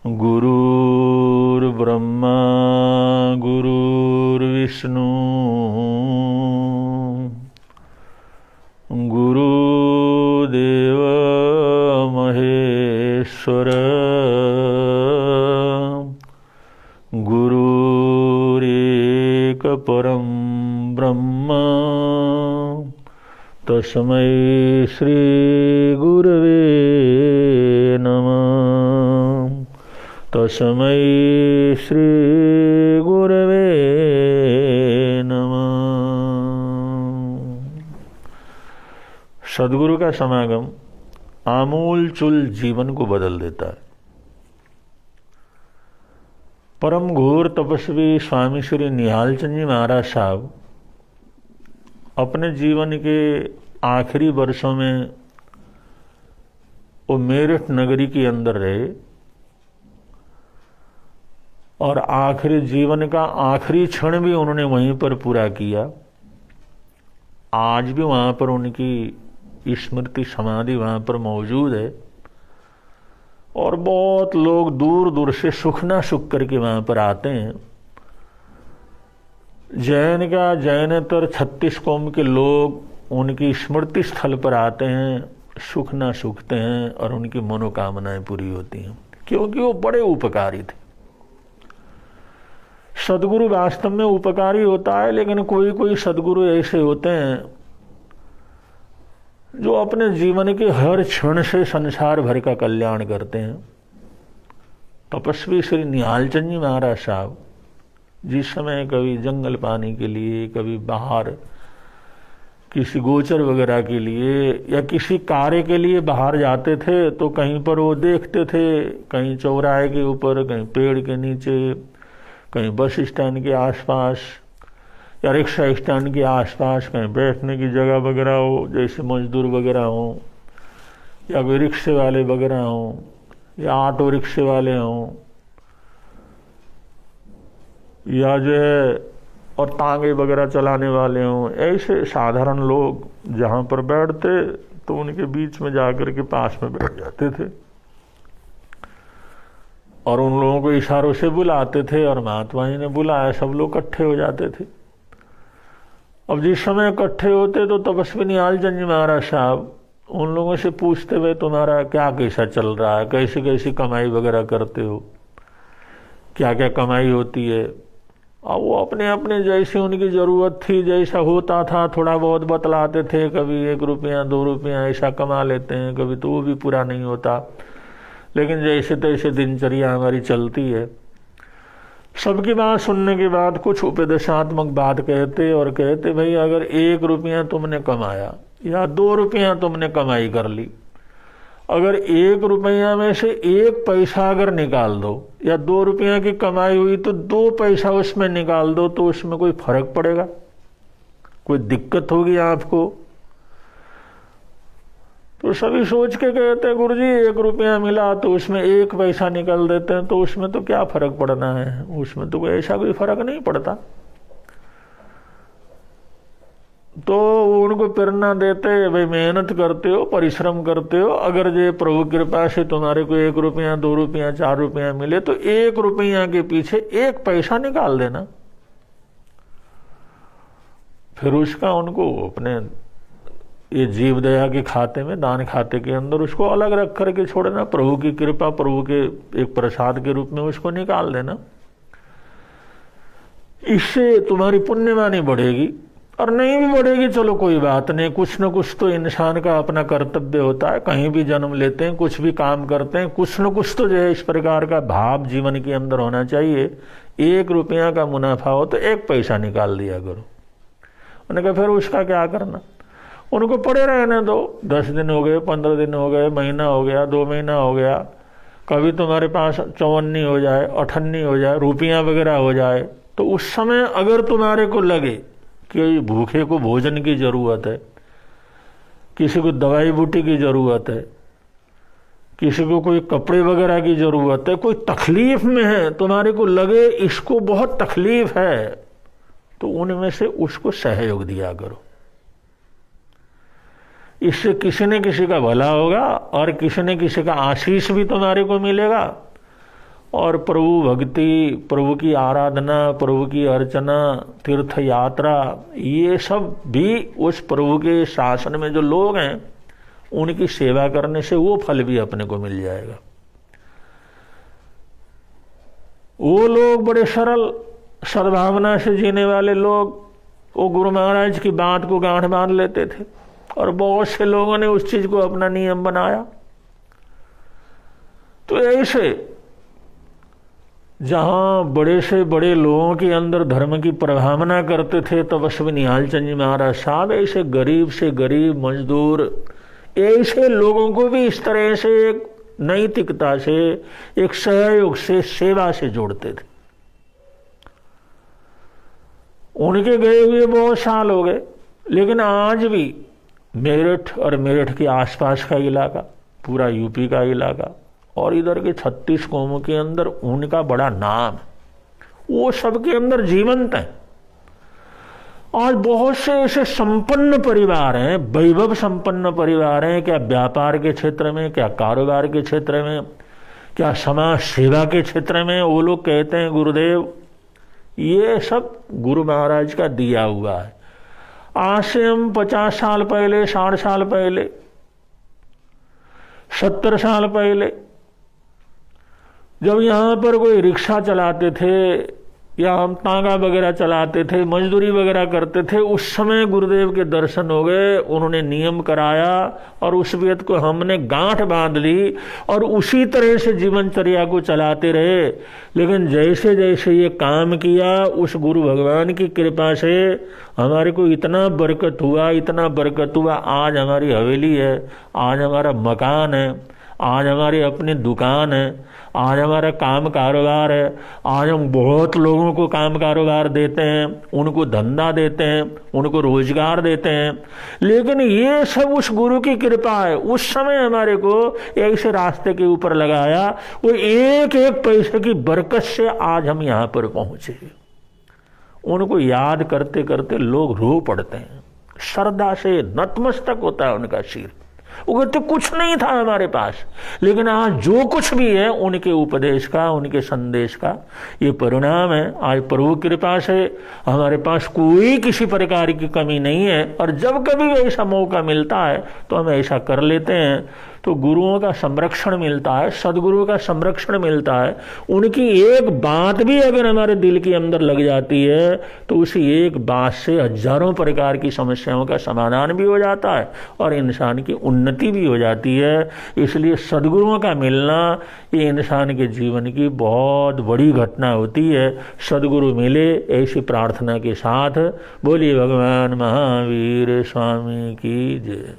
गुरुर्ब्रह्मा गुरुर्विष्णु गुरुदेव महेश्वर गुरुरेक परम ब्रह्म तस्मै श्री गुरवे नमः। तस्मै श्री गुरवे नमः। सद्गुरु का समागम आमूल चूल जीवन को बदल देता है। परम घोर तपस्वी स्वामी श्री निहाल चंद जी महाराज साहब अपने जीवन के आखिरी वर्षों में वो मेरठ नगरी के अंदर रहे और आखिरी जीवन का आखिरी क्षण भी उन्होंने वहीं पर पूरा किया। आज भी वहाँ पर उनकी स्मृति समाधि वहाँ पर मौजूद है और बहुत लोग दूर दूर से सुखना सुख करके वहाँ पर आते हैं। जैनेतर 36 कौम के लोग उनकी स्मृति स्थल पर आते हैं, सुखना सुखते हैं और उनकी मनोकामनाएं पूरी होती हैं, क्योंकि वो बड़े उपकारी थे। सद्गुरु वास्तव में उपकारी होता है, लेकिन कोई कोई सद्गुरु ऐसे होते हैं जो अपने जीवन के हर क्षण से संसार भर का कल्याण करते हैं। तपस्वी श्री निहाल चंद जी महाराज साहब जिस समय कभी जंगल पानी के लिए, कभी बाहर किसी गोचर वगैरह के लिए या किसी कार्य के लिए बाहर जाते थे, तो कहीं पर वो देखते थे, कहीं चौराहे के ऊपर, कहीं पेड़ के नीचे, कहीं बस स्टैंड के आसपास या रिक्शा स्टैंड के आसपास कहीं बैठने की जगह वगैरह हो, जैसे मजदूर वगैरह हो या कोई रिक्शे वाले वगैरह हो या ऑटो रिक्शे वाले हों या जो है और तांगे वगैरह चलाने वाले हों, ऐसे साधारण लोग जहाँ पर बैठते तो उनके बीच में जाकर के पास में बैठ जाते थे और उन लोगों को इशारों से बुलाते थे और महात्मा जी ने बुलाया, सब लोग इकट्ठे हो जाते थे। अब जिस समय इकट्ठे होते तो तपस्वी निहाल चंद जी महाराज साहब उन लोगों से पूछते हुए, तुम्हारा क्या कैसा चल रहा है, कैसी कैसी कमाई वगैरह करते हो, क्या क्या कमाई होती है। और वो अपने अपने जैसे उनकी ज़रूरत थी, जैसा होता था थोड़ा बहुत बतलाते थे। कभी 1 रुपया 2 रुपया ऐसा कमा लेते हैं, कभी तो वो भी पूरा नहीं होता, लेकिन जैसे तैसे दिनचर्या हमारी चलती है। सबकी बात सुनने के बाद कुछ उपदेशात्मक बात कहते और कहते, भाई अगर 1 रुपया तुमने कमाया या 2 रुपया तुमने कमाई कर ली, अगर 1 रुपया में से 1 पैसा अगर निकाल दो या 2 रुपया की कमाई हुई तो 2 पैसा उसमें निकाल दो, तो उसमें कोई फर्क पड़ेगा, कोई दिक्कत होगी आपको? तो सभी सोच के कहते हैं, गुरुजी 1 रुपया मिला तो उसमें 1 पैसा निकाल देते हैं, तो उसमें तो क्या फर्क पड़ना है, उसमें तो ऐसा कोई फर्क नहीं पड़ता। तो उनको प्रेरणा देते, भाई मेहनत करते हो, परिश्रम करते हो, अगर जो प्रभु कृपा से तुम्हारे को 1 रुपया 2 रुपया 4 रुपया मिले तो 1 रुपया के पीछे 1 पैसा निकाल देना। फिर उसका उनको अपने ये जीव दया के खाते में, दान खाते के अंदर उसको अलग रख करके छोड़ना, प्रभु की कृपा, प्रभु के एक प्रसाद के रूप में उसको निकाल देना। इससे तुम्हारी पुण्यवानी बढ़ेगी, और नहीं भी बढ़ेगी चलो कोई बात नहीं, कुछ न कुछ तो इंसान का अपना कर्तव्य होता है। कहीं भी जन्म लेते हैं, कुछ भी काम करते हैं, कुछ न कुछ तो जो है इस प्रकार का भाव जीवन के अंदर होना चाहिए। 1 रुपया का मुनाफा हो तो 1 पैसा निकाल दिया करो। उन्होंने कहा फिर उसका क्या करना, उनको पड़े रहने दो। 10 दिन हो गए, 15 दिन हो गए, महीना हो गया, 2 महीना हो गया, कभी तुम्हारे पास 54 हो जाए, 58 हो जाए, रुपया वगैरह हो जाए, तो उस समय अगर तुम्हारे को लगे कि भूखे को भोजन की ज़रूरत है, किसी को दवाई बूटी की ज़रूरत है, किसी को कोई कपड़े वगैरह की ज़रूरत है, कोई तकलीफ में है, तुम्हारे को लगे इसको बहुत तकलीफ है, तो उनमें से उसको सहयोग दिया करो। इससे किसी न किसी का भला होगा और किसी न किसी का आशीष भी तुम्हारे को मिलेगा और प्रभु भक्ति, प्रभु की आराधना, प्रभु की अर्चना, तीर्थ यात्रा, ये सब भी उस प्रभु के शासन में जो लोग हैं उनकी सेवा करने से वो फल भी अपने को मिल जाएगा। वो लोग बड़े सरल सद्भावना से जीने वाले लोग वो गुरु महाराज की बात को गांठ बांध लेते थे और बहुत से लोगों ने उस चीज को अपना नियम बनाया। तो ऐसे जहां बड़े से बड़े लोगों के अंदर धर्म की प्रभावना करते थे तपस्वी निहाल चंद जी महाराज साहब ऐसे गरीब से गरीब मजदूर, ऐसे लोगों को भी इस तरह से एक नैतिकता से, एक सहयोग से, सेवा से जोड़ते थे। उनके गए हुए बहुत साल हो गए, लेकिन आज भी मेरठ और मेरठ के आसपास का इलाका, पूरा यूपी का इलाका और इधर के 36 कौमों के अंदर उनका बड़ा नाम है। वो सबके अंदर जीवंत है। आज बहुत से ऐसे संपन्न परिवार हैं, वैभव संपन्न परिवार हैं, क्या व्यापार के क्षेत्र में, क्या कारोबार के क्षेत्र में, क्या समाज सेवा के क्षेत्र में। वो लोग कहते हैं गुरुदेव ये सब गुरु महाराज का दिया हुआ है। आज से हम 50 साल पहले, 60 साल पहले, 70 साल पहले जब यहाँ पर कोई रिक्शा चलाते थे या हम तांगा वगैरह चलाते थे, मजदूरी वगैरह करते थे, उस समय गुरुदेव के दर्शन हो गए, उन्होंने नियम कराया और उस व्यत को हमने गांठ बांध ली और उसी तरह से जीवनचर्या को चलाते रहे। लेकिन जैसे जैसे ये काम किया उस गुरु भगवान की कृपा से हमारे को इतना बरकत हुआ, इतना बरकत हुआ। आज हमारी हवेली है, आज हमारा मकान है, आज हमारी अपनी दुकान है, आज हमारा काम कारोबार है, आज हम बहुत लोगों को काम कारोबार देते हैं, उनको धंधा देते हैं, उनको रोजगार देते हैं। लेकिन ये सब उस गुरु की कृपा है। उस समय हमारे को ऐसे रास्ते के ऊपर लगाया, वो एक एक पैसे की बरकत से आज हम यहाँ पर पहुंचे। उनको याद करते करते लोग रो पड़ते हैं, श्रद्धा से नतमस्तक होता है उनका सिर। वो कहते कुछ नहीं था हमारे पास, लेकिन आज जो कुछ भी है उनके उपदेश का, उनके संदेश का ये परिणाम है। आज प्रभु कृपा से हमारे पास कोई किसी प्रकार की कमी नहीं है और जब कभी ऐसा मौका मिलता है तो हम ऐसा कर लेते हैं। तो गुरुओं का संरक्षण मिलता है, सदगुरुओं का संरक्षण मिलता है। उनकी एक बात भी अगर हमारे दिल के अंदर लग जाती है तो उसी एक बात से हजारों प्रकार की समस्याओं का समाधान भी हो जाता है और इंसान की उन्नति भी हो जाती है। इसलिए सदगुरुओं का मिलना ये इंसान के जीवन की बहुत बड़ी घटना होती है। सदगुरु मिले ऐसी प्रार्थना के साथ बोलिए भगवान महावीर स्वामी की जय।